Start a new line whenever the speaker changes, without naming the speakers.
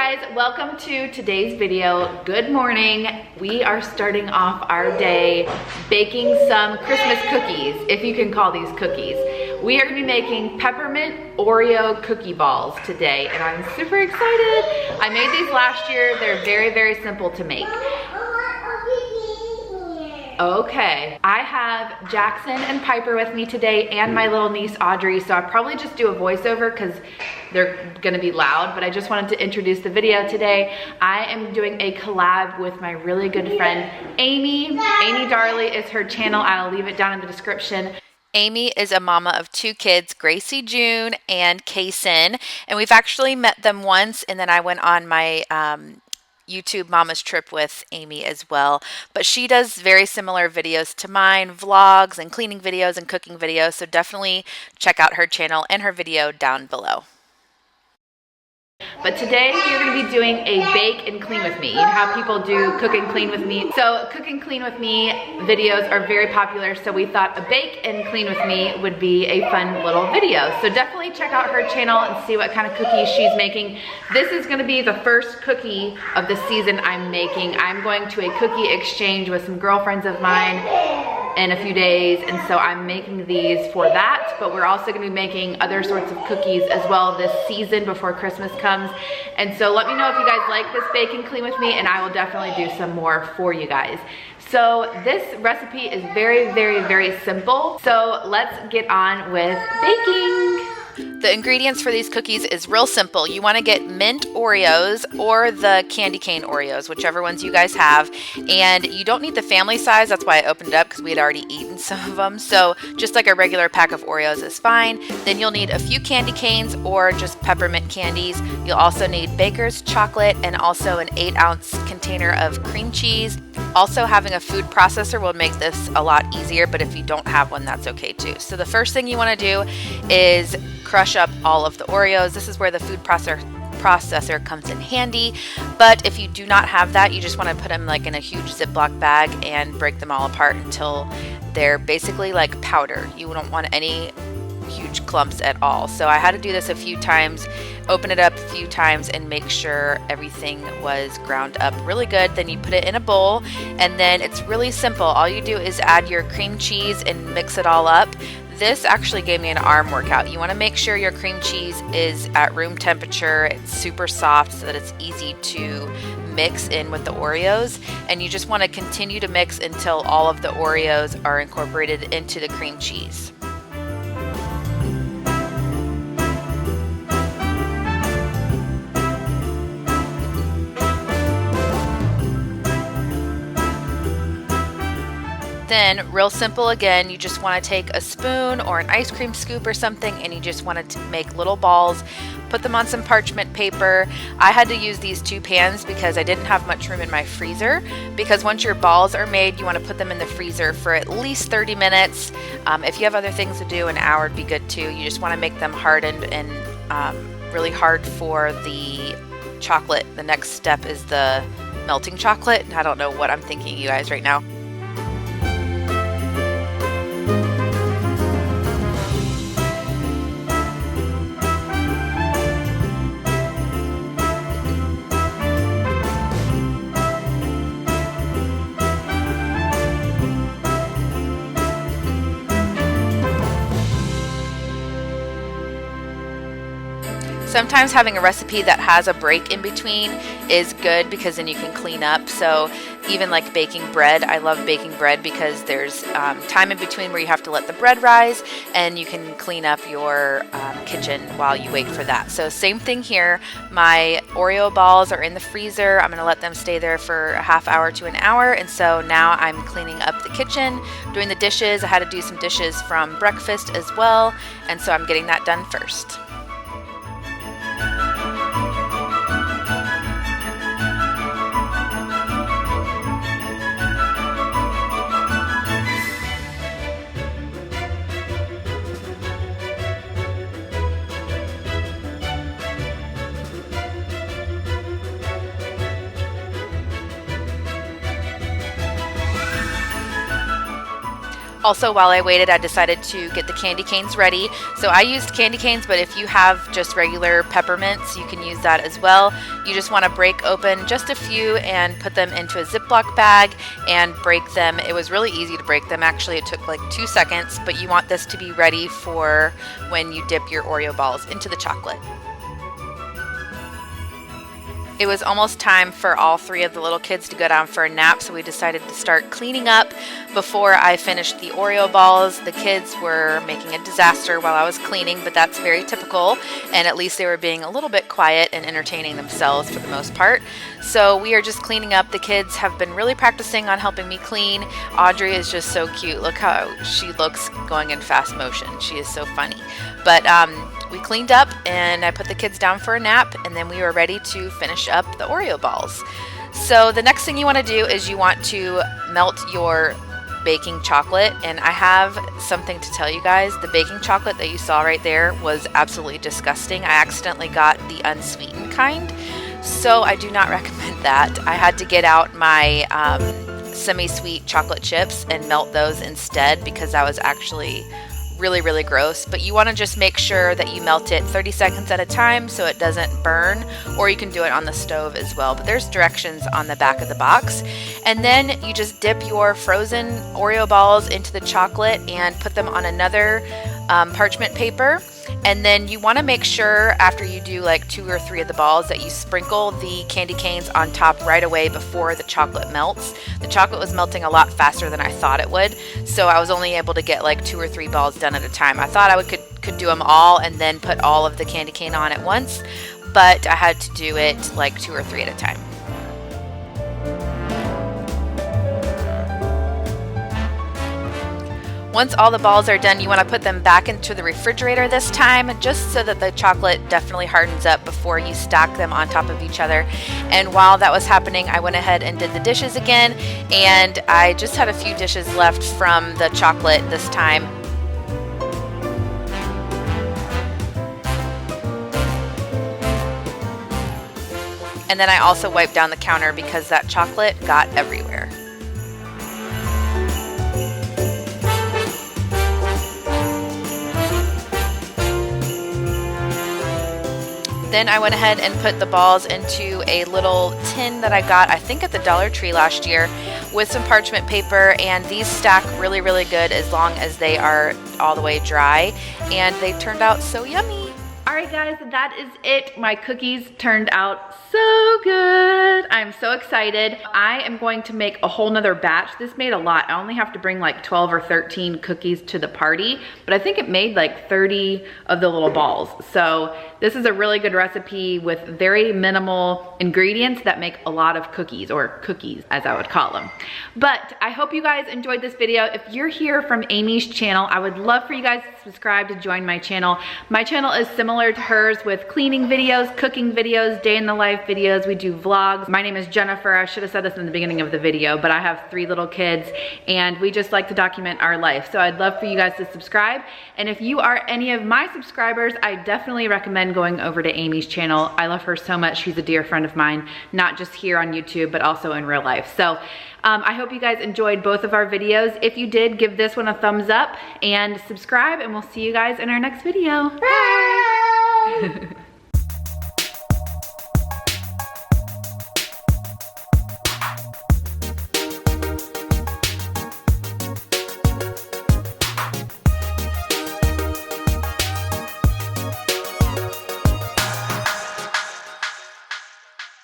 guys, welcome to today's video. Good morning. We are starting off our day baking some Christmas cookies, if you can call these cookies. We are gonna be making peppermint Oreo cookie balls today, and I'm super excited. I made these last year. They're very, very simple to make. Okay, I have Jackson and Piper with me today and my little niece Audrey, so I'll probably just do a voiceover because they're gonna be loud, but I just wanted to introduce the video today. I am doing a collab with my really good friend, Amy. Amy Darley is her channel. I'll leave it down in the description.
Amy is a mama of two kids, Gracie June and Kaysen, and we've actually met them once, and then I went on my YouTube mama's trip with Amy as well. But she does very similar videos to mine, vlogs and cleaning videos and cooking videos, so definitely check out her channel and her video down below.
But today we're going to be doing a bake and clean with me. You know how people do cook and clean with me? So cook and clean with me videos are very popular, so we thought a bake and clean with me would be a fun little video. So definitely check out her channel and see what kind of cookies she's making. This is going to be the first cookie of the season I'm making. I'm going to a cookie exchange with some girlfriends of mine in a few days, and so I'm making these for that, but we're also going to be making other sorts of cookies as well this season before Christmas comes. And so let me know if you guys like this bake and clean with me, and I will definitely do some more for you guys. So this recipe is very, very, very simple, so let's get on with baking.
The ingredients for these cookies is real simple. You want to get mint Oreos or the candy cane Oreos, whichever ones you guys have. And you don't need the family size. That's why I opened it up, because we had already eaten some of them. So just like a regular pack of Oreos is fine. Then you'll need a few candy canes or just peppermint candies. You'll also need baker's chocolate and also an 8-ounce container of cream cheese. Also, having a food processor will make this a lot easier, but if you don't have one, that's okay too. So the first thing you want to do is crush up all of the Oreos. This is where the food processor comes in handy, but if you do not have that, you just want to put them like in a huge Ziploc bag and break them all apart until they're basically like powder. You don't want any huge clumps at all. So I had to do this a few times, open it up a few times and make sure everything was ground up really good. Then you put it in a bowl, and then it's really simple. All you do is add your cream cheese and mix it all up. This actually gave me an arm workout. You want to make sure your cream cheese is at room temperature. It's super soft so that it's easy to mix in with the Oreos. And you just want to continue to mix until all of the Oreos are incorporated into the cream cheese. Then, real simple again, you just want to take a spoon or an ice cream scoop or something, and you just want to make little balls, put them on some parchment paper. I had to use these 2 pans because I didn't have much room in my freezer, because once your balls are made, you want to put them in the freezer for at least 30 minutes. If you have other things to do, an hour would be good too. You just want to make them hardened and really hard for the chocolate. The next step is the melting chocolate. I don't know what I'm thinking, you guys, right now. Sometimes having a recipe that has a break in between is good, because then you can clean up. So even like baking bread, I love baking bread because there's time in between where you have to let the bread rise, and you can clean up your kitchen while you wait for that. So same thing here. My Oreo balls are in the freezer. I'm going to let them stay there for a half hour to an hour. And so now I'm cleaning up the kitchen, doing the dishes. I had to do some dishes from breakfast as well. And so I'm getting that done first. Also, while I waited, I decided to get the candy canes ready. So I used candy canes, but if you have just regular peppermints, you can use that as well. You just want to break open just a few and put them into a Ziploc bag and break them. It was really easy to break them. Actually, it took like 2 seconds, but you want this to be ready for when you dip your Oreo balls into the chocolate. It was almost time for all 3 of the little kids to go down for a nap, so we decided to start cleaning up before I finished the Oreo balls. The kids were making a disaster while I was cleaning, but that's very typical, and at least they were being a little bit quiet and entertaining themselves for the most part. So we are just cleaning up. The kids have been really practicing on helping me clean. Audrey is just so cute. Look how she looks going in fast motion. She is so funny. But we cleaned up and I put the kids down for a nap, and then we were ready to finish up the Oreo balls. So the next thing you want to do is you want to melt your baking chocolate, and I have something to tell you guys. The baking chocolate that you saw right there was absolutely disgusting. I accidentally got the unsweetened kind, so I do not recommend that. I had to get out my semi-sweet chocolate chips and melt those instead because that was actually really gross. But you want to just make sure that you melt it 30 seconds at a time so it doesn't burn, or you can do it on the stove as well, but there's directions on the back of the box. And then you just dip your frozen Oreo balls into the chocolate and put them on another parchment paper. And then you want to make sure after you do like 2 or 3 of the balls that you sprinkle the candy canes on top right away before the chocolate melts. The chocolate was melting a lot faster than I thought it would, so I was only able to get like 2 or 3 balls done at a time. I thought I could do them all and then put all of the candy cane on at once, but I had to do it like 2 or 3 at a time. Once all the balls are done, you want to put them back into the refrigerator this time, just so that the chocolate definitely hardens up before you stack them on top of each other. And while that was happening, I went ahead and did the dishes again, and I just had a few dishes left from the chocolate this time. And then I also wiped down the counter because that chocolate got everywhere. Then I went ahead and put the balls into a little tin that I got, I think at the Dollar Tree last year, with some parchment paper, and these stack really good as long as they are all the way dry, and they turned out so yummy.
All right guys, that is it. My cookies turned out so good. I'm so excited. I am going to make a whole nother batch. This made a lot. I only have to bring like 12 or 13 cookies to the party, but I think it made like 30 of the little balls. So this is a really good recipe with very minimal ingredients that make a lot of cookies, or cookies as I would call them. But I hope you guys enjoyed this video. If you're here from Amy's channel, I would love for you guys to subscribe to join my channel. My channel is similar to hers with cleaning videos, cooking videos, day in the life videos. We do vlogs. My name is Jennifer. I should have said this in the beginning of the video, but I have 3 little kids and we just like to document our life. So I'd love for you guys to subscribe. And if you are any of my subscribers, I definitely recommend going over to Amy's channel. I love her so much. She's a dear friend of mine, not just here on YouTube, but also in real life. So I hope you guys enjoyed both of our videos. If you did, give this one a thumbs up and subscribe, and we'll see you guys in our next video. Bye.